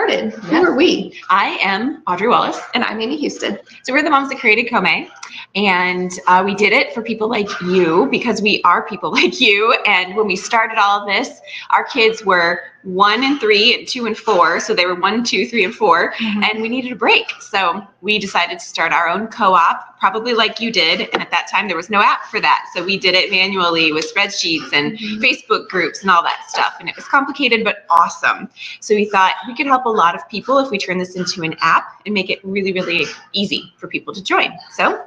started. Who are we? I am Audrey Wallace. And I'm Amy Houston. So we're the moms that created Komae. And we did it for people like you because we are people like you. And when we started all of this, our kids were 1 and 3 and 2 and 4. So they were 1, 2, 3, and 4. And we needed a break. So we decided to start our own co-op, probably like you did. And at that time, there was no app for that. So we did it manually with spreadsheets and Facebook groups and all that stuff. And it was complicated, but awesome. So we thought we could help a lot of people if we turn this into an app and make it really, really easy for people to join. So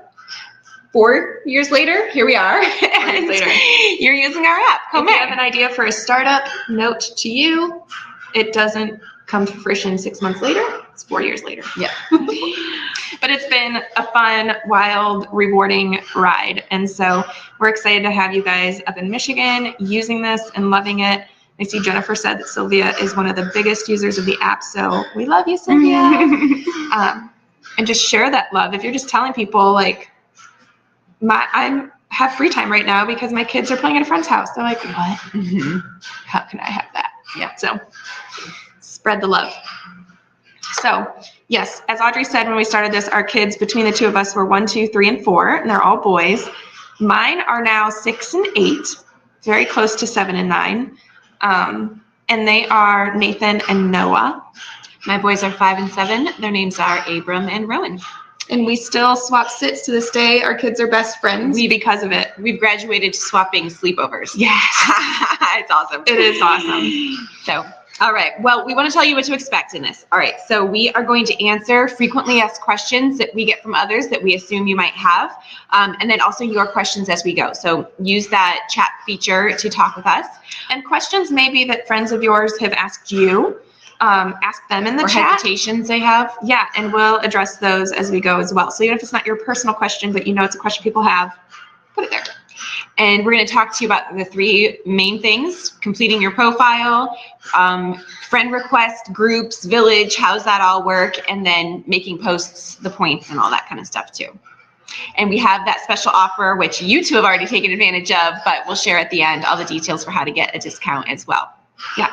4 years later, here we are. 4 years later, you're using our app, Komae. If you have an idea for a startup, note to you, it doesn't come to fruition 6 months later. It's 4 years later. Yeah. But it's been a fun, wild, rewarding ride. And so we're excited to have you guys up in Michigan using this and loving it. I see Jennifer said that Sylvia is one of the biggest users of the app. So we love you, Sylvia. And just share that love. If you're just telling people like, I have free time right now because my kids are playing at a friend's house. They're like, what? How can I have that? Yeah. So spread the love. So yes, as Audrey said, when we started this, our kids between the two of us were 1, 2, 3, and 4, and they're all boys. Mine are now 6 and 8, very close to 7 and 9. And they are Nathan and Noah. My boys are 5 and 7. Their names are Abram and Rowan. And we still swap sits to this day. Our kids are best friends because of it. We've graduated to swapping sleepovers. Yes. It's awesome. It is awesome. So, all right. Well, we want to tell you what to expect in this. All right. So we are going to answer frequently asked questions that we get from others that we assume you might have. And then also your questions as we go. So use that chat feature to talk with us. And questions maybe that friends of yours have asked you. Ask them in the chat. Hesitations they have. Yeah, and we'll address those as we go as well. So even if it's not your personal question, but you know it's a question people have, put it there. And we're going to talk to you about the 3 main things: completing your profile, friend request, groups, village, how's that all work, and then making posts, the points, and all that kind of stuff too. And we have that special offer, which you 2 have already taken advantage of, but we'll share at the end all the details for how to get a discount as well. Yeah.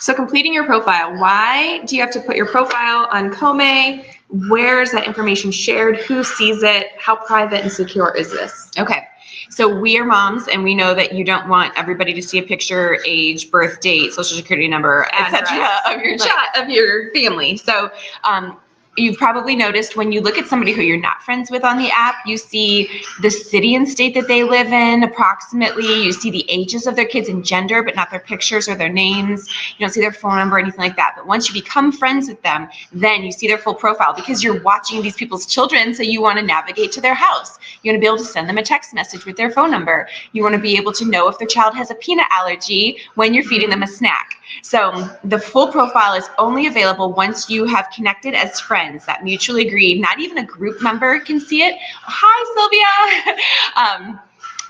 So completing your profile, why do you have to put your profile on Komae? Where is that information shared? Who sees it? How private and secure is this? Okay. So we are moms, and we know that you don't want everybody to see a picture, age, birth date, social security number, etc. of your family. So you've probably noticed when you look at somebody who you're not friends with on the app, you see the city and state that they live in approximately. You see the ages of their kids and gender, but not their pictures or their names. You don't see their phone number or anything like that. But once you become friends with them, then you see their full profile because you're watching these people's children. So you want to navigate to their house. You want to be able to send them a text message with their phone number. You want to be able to know if their child has a peanut allergy when you're feeding them a snack. So the full profile is only available once you have connected as friends that mutually agreed. Not even a group member can see it. Hi, Sylvia.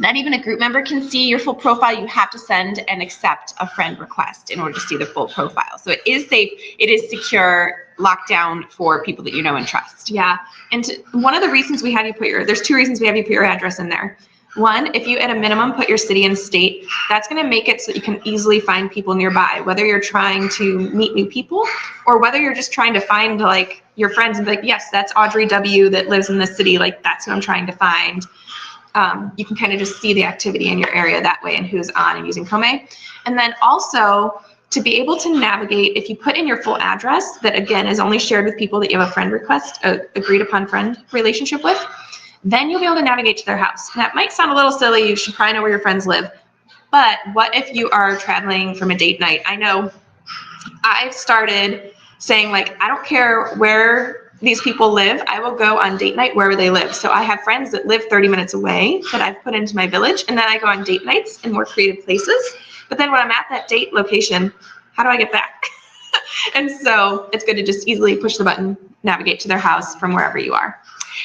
Not even a group member can see your full profile. You have to send and accept a friend request in order to see the full profile. So it is safe, it is secure, locked down for people that you know and trust. Yeah. And one of the reasons we have you put there's 2 reasons we have you put your address in there. One, if you at a minimum put your city and state, that's going to make it so that you can easily find people nearby, whether you're trying to meet new people or whether you're just trying to find like your friends and be like, yes, that's Audrey W. that lives in this city. Like that's who I'm trying to find. You can kind of just see the activity in your area that way and who's on and using Komae. And then also to be able to navigate, if you put in your full address that again is only shared with people that you have a friend request, agreed upon friend relationship with, then you'll be able to navigate to their house. And that might sound a little silly. You should probably know where your friends live. But what if you are traveling from a date night? I know I've started saying like, I don't care where these people live. I will go on date night wherever they live. So I have friends that live 30 minutes away that I've put into my village. And then I go on date nights in more creative places. But then when I'm at that date location, how do I get back? And so it's good to just easily push the button, navigate to their house from wherever you are.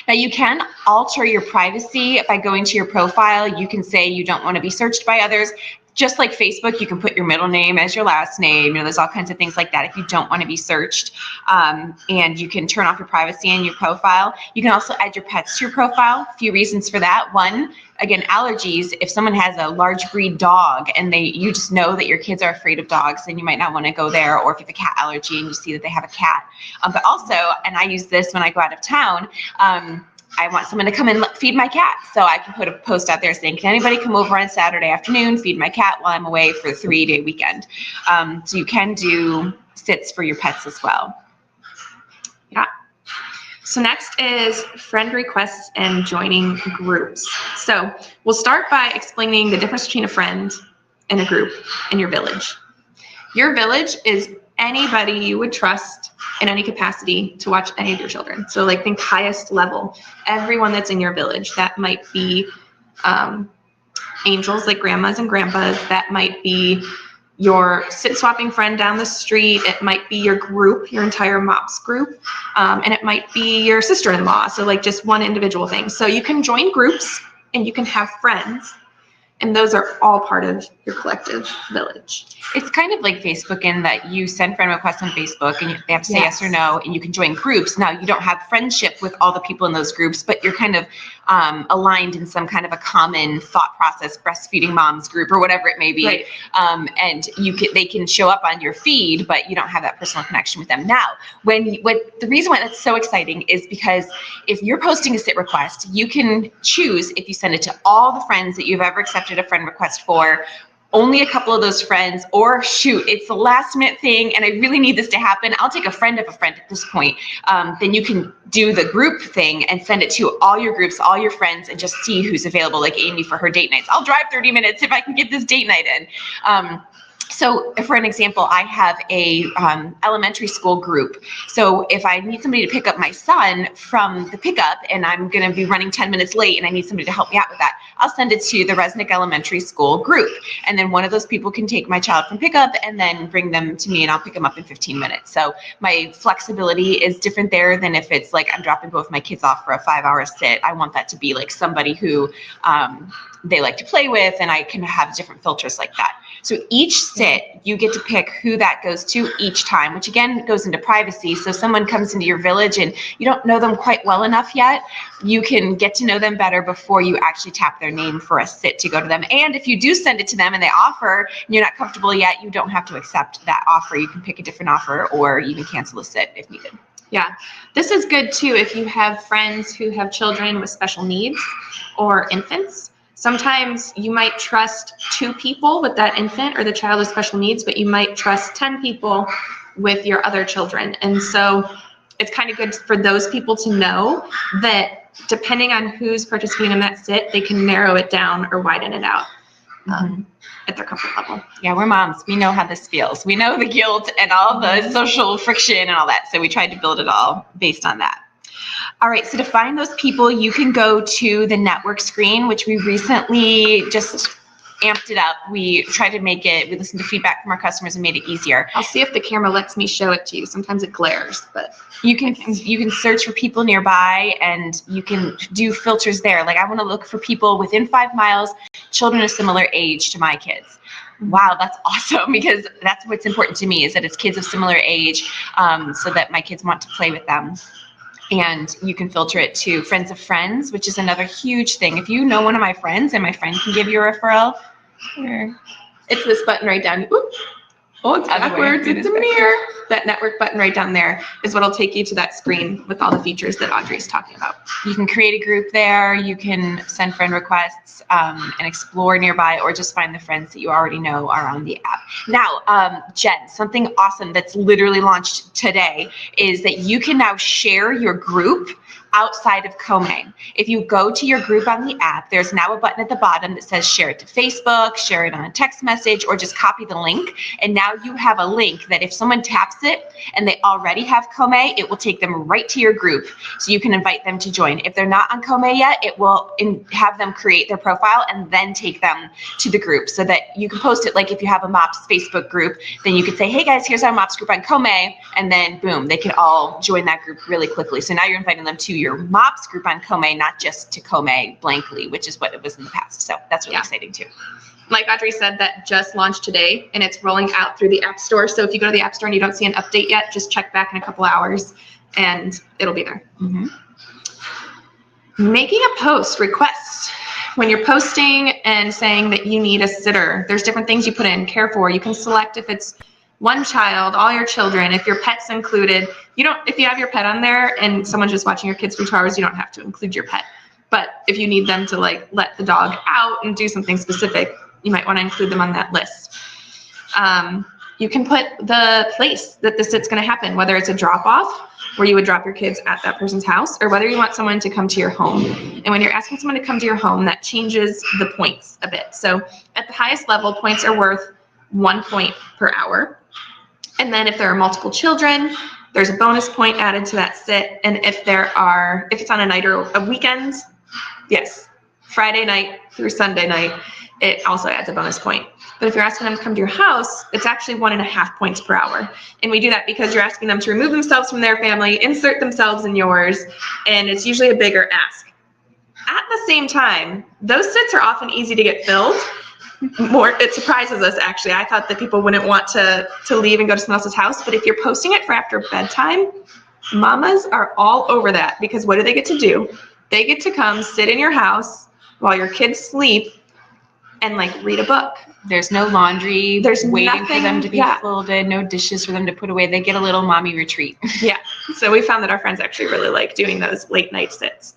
Now you can alter your privacy by going to your profile. You can say you don't want to be searched by others. Just like Facebook, you can put your middle name as your last name. You know, there's all kinds of things like that if you don't want to be searched. And you can turn off your privacy in your profile. You can also add your pets to your profile. A few reasons for that. One, again, allergies. If someone has a large breed dog and you just know that your kids are afraid of dogs, then you might not want to go there. Or if you have a cat allergy and you see that they have a cat. But also, and I use this when I go out of town, I want someone to come and feed my cat. So I can put a post out there saying, can anybody come over on Saturday afternoon, feed my cat while I'm away for a 3-day weekend? So you can do sits for your pets as well. Yeah. So next is friend requests and joining groups. So we'll start by explaining the difference between a friend and a group in your village. Your village is anybody you would trust in any capacity to watch any of your children. So like think highest level, everyone that's in your village. That might be angels like grandmas and grandpas. That might be your sit swapping friend down the street. It might be your group, your entire MOPS group. And it might be your sister-in-law. So like just one individual thing. So you can join groups and you can have friends. And those are all part of your collective village. It's kind of like Facebook in that you send friend requests on Facebook and they have to say yes or no, and you can join groups. Now, you don't have friendship with all the people in those groups, but you're kind of aligned in some kind of a common thought process, breastfeeding moms group or whatever it may be. Right. And they can show up on your feed, but you don't have that personal connection with them. Now, the reason why that's so exciting is because if you're posting a sit request, you can choose if you send it to all the friends that you've ever accepted a friend request for, only a couple of those friends, or shoot, it's the last minute thing and I really need this to happen. I'll take a friend of a friend at this point. Then you can do the group thing and send it to all your groups, all your friends, and just see who's available, like Amy for her date nights. I'll drive 30 minutes if I can get this date night in. So for an example, I have a elementary school group. So if I need somebody to pick up my son from the pickup and I'm going to be running 10 minutes late and I need somebody to help me out with that, I'll send it to the Resnick Elementary School group. And then one of those people can take my child from pickup and then bring them to me and I'll pick them up in 15 minutes. So my flexibility is different there than if it's like I'm dropping both my kids off for a 5-hour sit. I want that to be like somebody who they like to play with, and I can have different filters like that. So each sit, you get to pick who that goes to each time, which again goes into privacy. So someone comes into your village and you don't know them quite well enough yet, you can get to know them better before you actually tap their name for a sit to go to them. And if you do send it to them and they offer and you're not comfortable yet, you don't have to accept that offer. You can pick a different offer or even cancel a sit if needed. Yeah, this is good too if you have friends who have children with special needs or infants. Sometimes you might trust 2 people with that infant or the child with special needs, but you might trust 10 people with your other children. And so it's kind of good for those people to know that depending on who's participating in that sit, they can narrow it down or widen it out at their comfort level. Yeah, we're moms. We know how this feels. We know the guilt and all the social friction and all that. So we tried to build it all based on that. All right, so to find those people, you can go to the network screen, which we recently just amped it up. We tried to make it, we listened to feedback from our customers and made it easier. I'll see if the camera lets me show it to you. Sometimes it glares, but you can search for people nearby and you can do filters there. Like I want to look for people within 5 miles, children of similar age to my kids. Wow, that's awesome, because that's what's important to me is that it's kids of similar age, so that my kids want to play with them. And you can filter it to friends of friends, which is another huge thing. If you know one of my friends and my friend can give you a referral, it's this button right down. Oop. Oh, it's backwards. It's a mirror. That network button right down there is what'll take you to that screen with all the features that Audrey's talking about. You can create a group there. You can send friend requests and explore nearby, or just find the friends that you already know are on the app. Now, Jen, something awesome that's literally launched today is that you can now share your group outside of Komae. If you go to your group on the app, there's now a button at the bottom that says share it to Facebook, share it on a text message, or just copy the link. And now you have a link that if someone taps it and they already have Komae, it will take them right to your group. So you can invite them to join. If they're not on Komae yet, it will have them create their profile and then take them to the group, so that you can post it. Like if you have a MOPS Facebook group, then you could say, hey guys, here's our MOPS group on Komae. And then boom, they can all join that group really quickly. So now you're inviting them to your MOPS group on Komae, not just to Komae blankly, which is what it was in the past. So that's really exciting too. like Audrey said, that just launched today, and it's rolling out through the App Store. So if you go to the App Store and you don't see an update yet, just check back in a couple hours, and it'll be there. Mm-hmm. Making a post request. When you're posting and saying that you need a sitter, there's different things you put in. Care for. You can select if it's one child, all your children, if your pet's included. If you have your pet on there and someone's just watching your kids for 2 hours, you don't have to include your pet. But if you need them to like let the dog out and do something specific, you might want to include them on that list. You can put the place that the sit's going to happen, whether it's a drop-off where you would drop your kids at that person's house, or whether you want someone to come to your home. And when you're asking someone to come to your home, that changes the points a bit. So at the highest level, points are worth 1 point per hour. And then if there are multiple children, there's a bonus point added to that sit. And if it's on a night or a weekend, yes, Friday night through Sunday night, it also adds a bonus point. But if you're asking them to come to your house, it's actually 1.5 points per hour. And we do that because you're asking them to remove themselves from their family, insert themselves in yours, and it's usually a bigger ask. At the same time, those sits are often easy to get filled. It surprises us, actually. I thought that people wouldn't want to leave and go to someone else's house, but if you're posting it for after bedtime, mamas are all over that, because what do they get to do? They get to come sit in your house while your kids sleep and like read a book. There's no laundry. There's waiting for them to be folded, no dishes for them to put away. They get a little mommy retreat. Yeah. So we found that our friends actually really like doing those late night sits.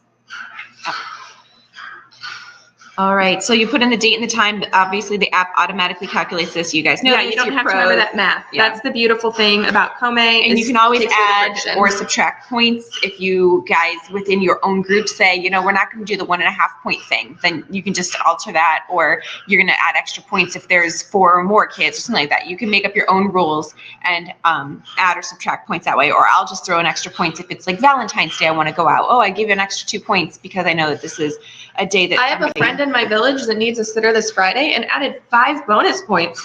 All right, so you put in the date and the time. Obviously, the app automatically calculates this. You guys know you don't have to remember that math. Yeah. That's the beautiful thing about Komae. And you can always add or subtract points. If you guys within your own group say, we're not going to do the 1.5 point thing, then you can just alter that, or you're going to add extra points if there's 4 or more kids or something like that. You can make up your own rules and add or subtract points that way. Or I'll just throw in extra points if it's like Valentine's Day. I want to go out. Oh, I give you an extra 2 points because I know that this is a day that I have a friend in my village that needs a sitter this Friday and added 5 bonus points.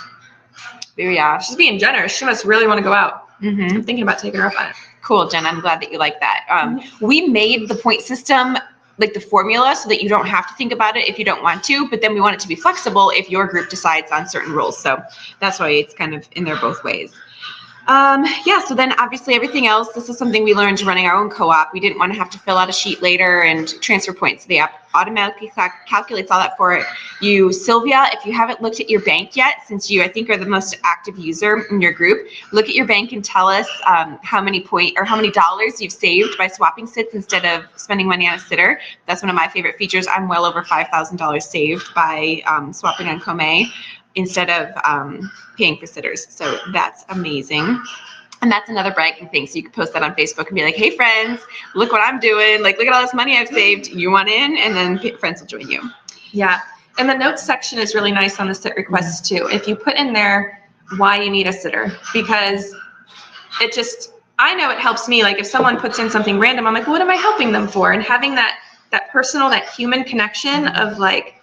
Yeah, she's being generous. She must really want to go out. Mm-hmm. I'm thinking about taking her up on it. Cool, Jen. I'm glad that you like that. We made the point system like the formula so that you don't have to think about it if you don't want to, but then we want it to be flexible if your group decides on certain rules. So that's why it's kind of in there both ways. So then obviously everything else, this is something we learned running our own co-op. We didn't want to have to fill out a sheet later and transfer points. The app automatically calculates all that for you. Sylvia, if you haven't looked at your bank yet, since you, I think, are the most active user in your group, look at your bank and tell us how many dollars you've saved by swapping sits instead of spending money on a sitter. That's one of my favorite features. I'm well over $5,000 saved by swapping on Komae instead of paying for sitters. So that's amazing. And that's another bragging thing. So you can post that on Facebook and be like, hey friends, look what I'm doing. Like, look at all this money I've saved. You want in? And then friends will join you. Yeah. And the notes section is really nice on the sit requests too. If you put in there why you need a sitter, because I know it helps me. Like if someone puts in something random, I'm like, what am I helping them for? And having that personal, that human connection of like,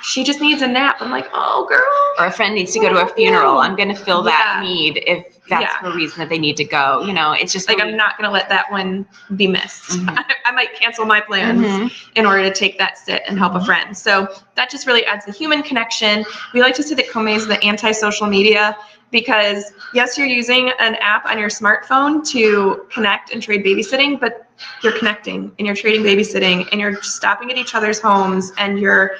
she just needs a nap. I'm like, oh, girl. Or a friend needs to go to a funeral. I'm going to fill that need if that's the reason that they need to go. It's just like, I'm not going to let that one be missed. Mm-hmm. I might cancel my plans in order to take that sit and help a friend. So that just really adds the human connection. We like to say that Komae is the anti-social media because yes, you're using an app on your smartphone to connect and trade babysitting, but you're connecting and you're trading babysitting and you're stopping at each other's homes and you're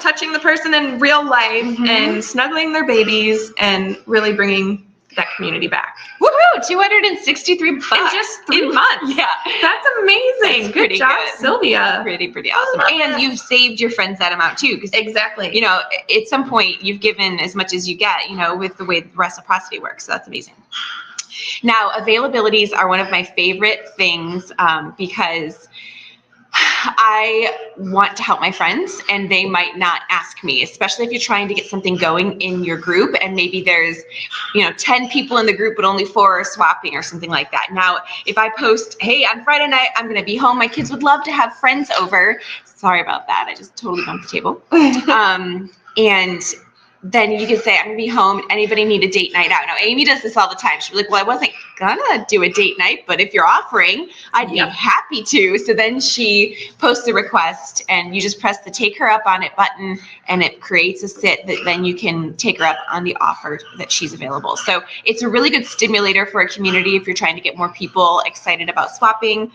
touching the person in real life and snuggling their babies and really bringing that community back. Woohoo! $263 in just 3 months. Yeah, that's amazing. Good job, Sylvia. Pretty awesome. And you've saved your friends that amount too. Exactly. At some point you've given as much as you get. With the way reciprocity works. So that's amazing. Now, availabilities are one of my favorite things because I want to help my friends and they might not ask me, especially if you're trying to get something going in your group and maybe there's, 10 people in the group, but only 4 are swapping or something like that. Now, if I post, hey, on Friday night, I'm going to be home. My kids would love to have friends over. Sorry about that. I just totally bumped the table. And then you can say, I'm going to be home. Anybody need a date night out? Now, Amy does this all the time. She'll be like, well, I wasn't going to do a date night, but if you're offering, I'd be happy to. So then she posts a request and you just press the take her up on it button and it creates a sit that then you can take her up on the offer that she's available. So it's a really good stimulator for a community if you're trying to get more people excited about swapping.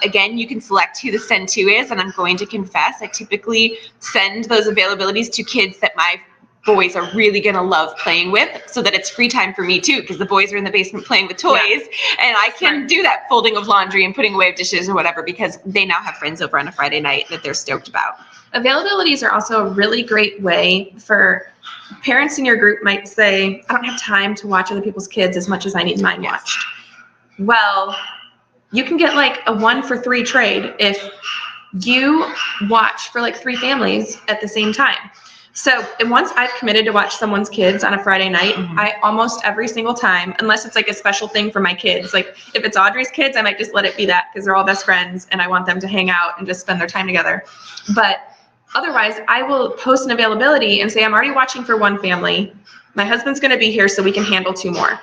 Again, you can select who the send to is, and I'm going to confess, I typically send those availabilities to kids that my boys are really going to love playing with, so that it's free time for me too, because the boys are in the basement playing with toys and I can do that folding of laundry and putting away of dishes or whatever, because they now have friends over on a Friday night that they're stoked about. Availabilities are also a really great way for parents in your group might say, I don't have time to watch other people's kids as much as I need mine watched. Well, you can get like a 1-for-3 trade if you watch for like 3 families at the same time. So once I've committed to watch someone's kids on a Friday night, I almost every single time, unless it's like a special thing for my kids, like if it's Audrey's kids, I might just let it be that because they're all best friends and I want them to hang out and just spend their time together. But otherwise, I will post an availability and say, I'm already watching for 1 family. My husband's going to be here so we can handle 2 more.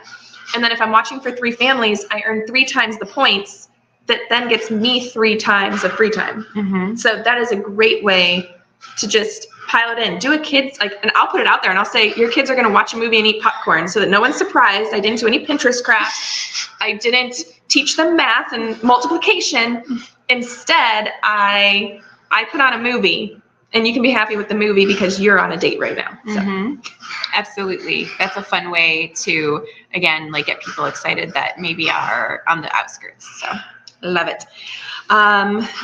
And then if I'm watching for 3 families, I earn 3 times the points that then gets me 3 times of free time. So that is a great way to just pile it in. Do a kids, like, and I'll put it out there and I'll say, your kids are going to watch a movie and eat popcorn so that no one's surprised. I didn't do any Pinterest crafts. I didn't teach them math and multiplication. Instead, I put on a movie. And you can be happy with the movie because you're on a date right now. So. Absolutely. That's a fun way to, again, like get people excited that maybe are on the outskirts. So love it.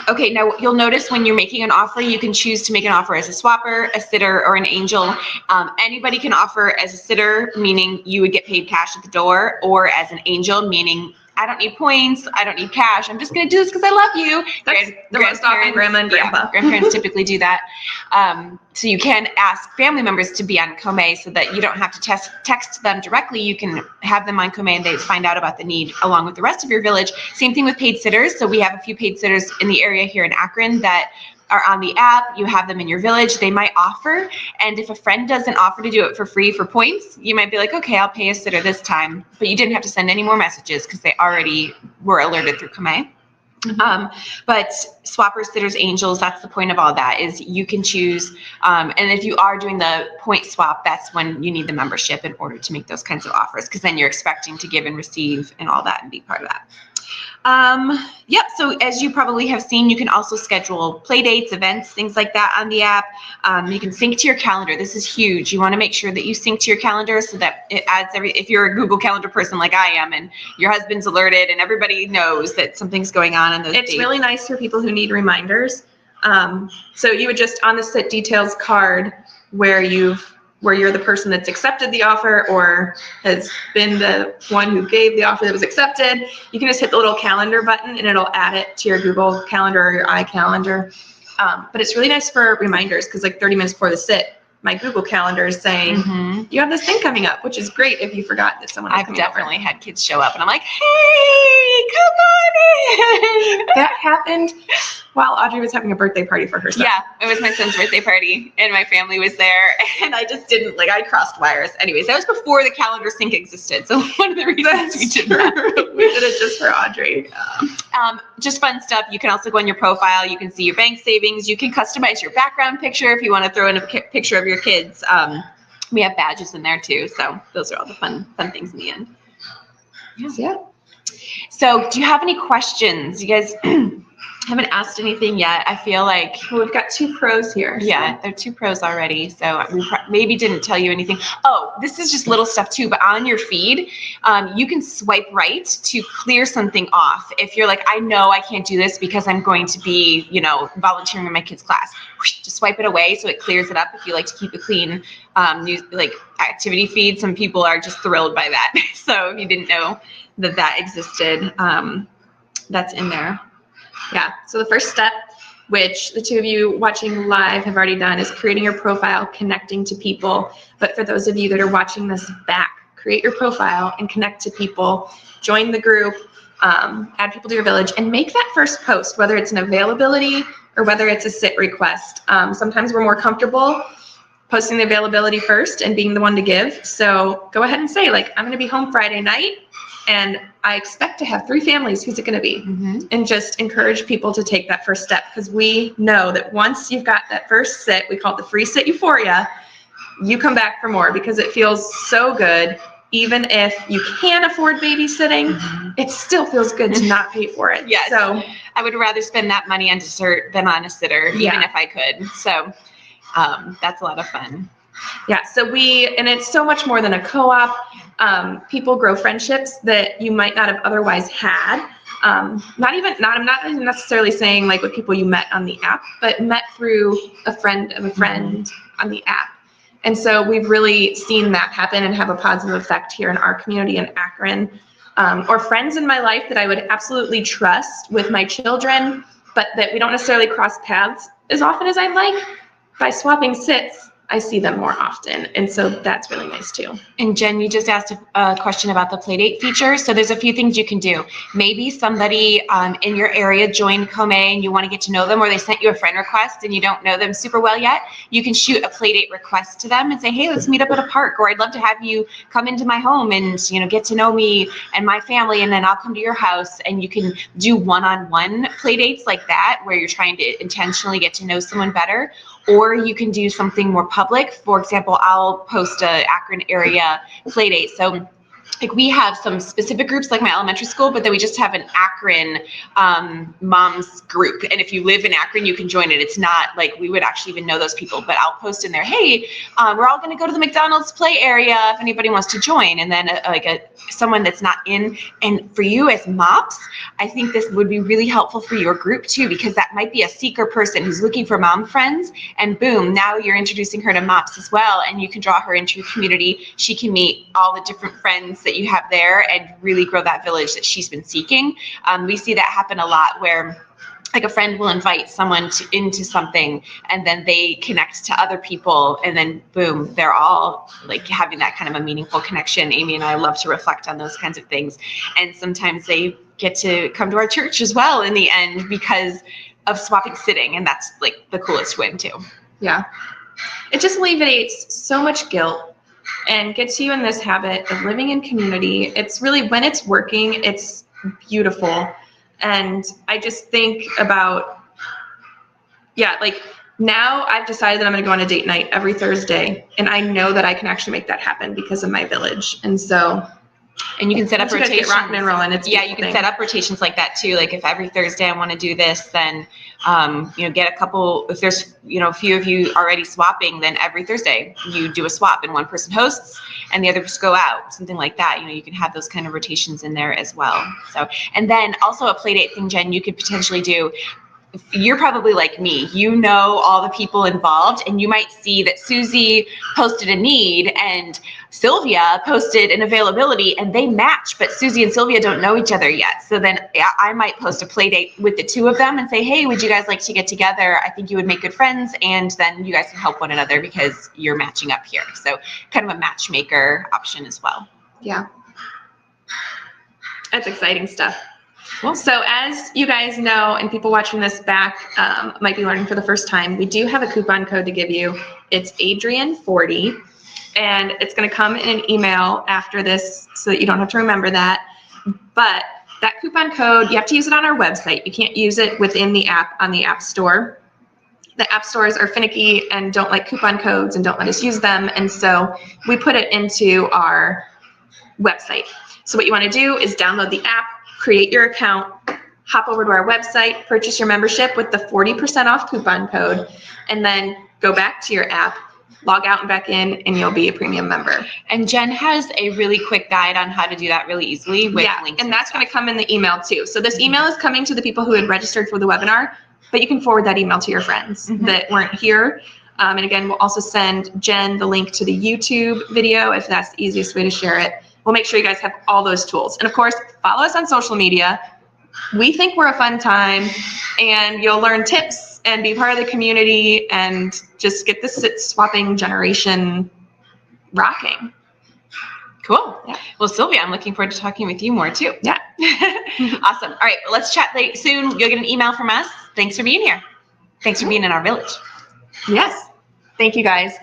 Okay, now you'll notice when you're making an offer, you can choose to make an offer as a swapper, a sitter, or an angel. Anybody can offer as a sitter, meaning you would get paid cash at the door, or as an angel, meaning I don't need points, I don't need cash, I'm just going to do this because I love you. That's the most often grandma and grandpa. Yeah, grandparents typically do that. So you can ask family members to be on Komae so that you don't have to text them directly. You can have them on Komae and they find out about the need along with the rest of your village. Same thing with paid sitters. So we have a few paid sitters in the area here in Akron that are on the app. You have them in your village. They might offer. And if a friend doesn't offer to do it for free for points, you might be like, okay, I'll pay a sitter this time. But you didn't have to send any more messages because they already were alerted through Komae. But swappers, sitters, angels, that's the point of all that is you can choose. And if you are doing the point swap, that's when you need the membership in order to make those kinds of offers, because then you're expecting to give and receive and all that and be part of that. Yep. So as you probably have seen, you can also schedule play dates, events, things like that on the app. You can sync to your calendar. This is huge. You want to make sure that you sync to your calendar so that it adds if you're a Google Calendar person like I am and your husband's alerted and everybody knows that something's going on those dates. It's really nice for people who need reminders. So you would just on the sit details card where you're the person that's accepted the offer or has been the one who gave the offer that was accepted, you can just hit the little calendar button and it'll add it to your Google Calendar or your iCalendar. But it's really nice for reminders because like 30 minutes before the sit, my Google Calendar is saying, you have this thing coming up, which is great if you forgot that someone was coming over. I've definitely had kids show up and I'm like, hey, come on in. That happened while Audrey was having a birthday party for herself. Yeah, it was my son's birthday party and my family was there and I just didn't, I crossed wires. Anyways, that was before the calendar sync existed. So one of the reasons we did that. We did it just for Audrey. Just fun stuff. You can also go on your profile. You can see your bank savings. You can customize your background picture if you want to throw in a picture of your kids. We have badges in there too. So those are all the fun things in the end. Yeah. So do you have any questions? You guys haven't asked anything yet. I feel like we've got 2 pros here. Yeah, there are 2 pros already. So we maybe didn't tell you anything. Oh, this is just little stuff too, but on your feed, you can swipe right to clear something off. If you're like, I know I can't do this because I'm going to be, volunteering in my kids' class, just swipe it away so it clears it up if you like to keep a clean activity feed. Some people are just thrilled by that. So if you didn't know that existed, that's in there. Yeah, so the first step, which the 2 of you watching live have already done, is creating your profile, connecting to people. But for those of you that are watching this back, create your profile and connect to people, join the group, add people to your village, and make that first post, whether it's an availability or whether it's a sit request. Sometimes we're more comfortable posting the availability first and being the one to give. So go ahead and say, like, I'm going to be home Friday night and I expect to have 3 families. Who's it going to be? And just encourage people to take that first step, because we know that once you've got that first sit, we call it the free sit euphoria, you come back for more because it feels so good. Even if you can afford babysitting, it still feels good to not pay for it. Yes. So I would rather spend that money on dessert than on a sitter, even if I could. So that's a lot of fun. Yeah, so and it's so much more than a co-op. People grow friendships that you might not have otherwise had. I'm not even necessarily saying like with people you met on the app, but met through a friend of a friend on the app. And so we've really seen that happen and have a positive effect here in our community in Akron. Or friends in my life that I would absolutely trust with my children, but that we don't necessarily cross paths as often as I'd like. By swapping sits, I see them more often. And so that's really nice too. And Jen, you just asked a question about the Playdate feature. So there's a few things you can do. Maybe somebody in your area joined Komae and you want to get to know them, or they sent you a friend request and you don't know them super well yet. You can shoot a Playdate request to them and say, hey, let's meet up at a park, or I'd love to have you come into my home and, you know, get to know me and my family, and then I'll come to your house. And you can do one-on-one Playdates like that, where you're trying to intentionally get to know someone better. Or you can do something more public. For example, I'll post a Akron area play date. So like we have some specific groups like my elementary school, but then we just have an Akron moms group. And if you live in Akron, you can join it. It's not like we would actually even know those people, but I'll post in there, hey, we're all going to go to the McDonald's play area if anybody wants to join. And then someone that's not in. And for you as moms, I think this would be really helpful for your group too, because that might be a seeker person who's looking for mom friends. And boom, now you're introducing her to moms as well. And you can draw her into your community. She can meet all the different friends that you have there and really grow that village that she's been seeking. We see that happen a lot, where like a friend will invite someone into something, and then they connect to other people, and then boom, they're all like having that kind of a meaningful connection. Amy and I love to reflect on those kinds of things. And sometimes they get to come to our church as well in the end because of swapping sitting. And that's like the coolest win too. Yeah. It just alleviates so much guilt and gets you in this habit of living in community. It's really, when it's working, it's beautiful. And I just think about, like now I've decided that I'm going to go on a date night every Thursday, and I know that I can actually make that happen because of my village. And so, and you can set up rotations. Rocking and rolling. It's you can set up rotations like that too. Like if every Thursday I want to do this, then get a couple. If there's a few of you already swapping, then every Thursday you do a swap, and one person hosts and the others go out. Something like that. You can have those kind of rotations in there as well. So, and then also a play date thing, Jen, you could potentially do. You're probably like me, all the people involved, and you might see that Susie posted a need and Sylvia posted an availability, and they match, but Susie and Sylvia don't know each other yet. So then I might post a play date with the two of them and say, hey, would you guys like to get together? I think you would make good friends, and then you guys can help one another because you're matching up here. So kind of a matchmaker option as well. Yeah. That's exciting stuff. Cool. So as you guys know, and people watching this back might be learning for the first time, we do have a coupon code to give you. It's Adrian40, and it's going to come in an email after this so that you don't have to remember that. But that coupon code, you have to use it on our website. You can't use it within the app on the App Store. The app stores are finicky and don't like coupon codes and don't let us use them. And so we put it into our website. So what you want to do is download the app, create your account, hop over to our website, purchase your membership with the 40% off coupon code, and then go back to your app, log out and back in, and you'll be a premium member. And Jen has a really quick guide on how to do that really easily with links. And that's going to come in the email too. So this email is coming to the people who had registered for the webinar, but you can forward that email to your friends that weren't here. And again, we'll also send Jen the link to the YouTube video if that's the easiest way to share it. We'll make sure you guys have all those tools. And of course, follow us on social media. We think we're a fun time, and you'll learn tips and be part of the community and just get the sit swapping generation rocking. Cool. Yeah. Well, Sylvia, I'm looking forward to talking with you more too. Yeah. Awesome. All right, well, let's chat soon. You'll get an email from us. Thanks for being here. Thanks for being in our village. Yes. Thank you, guys.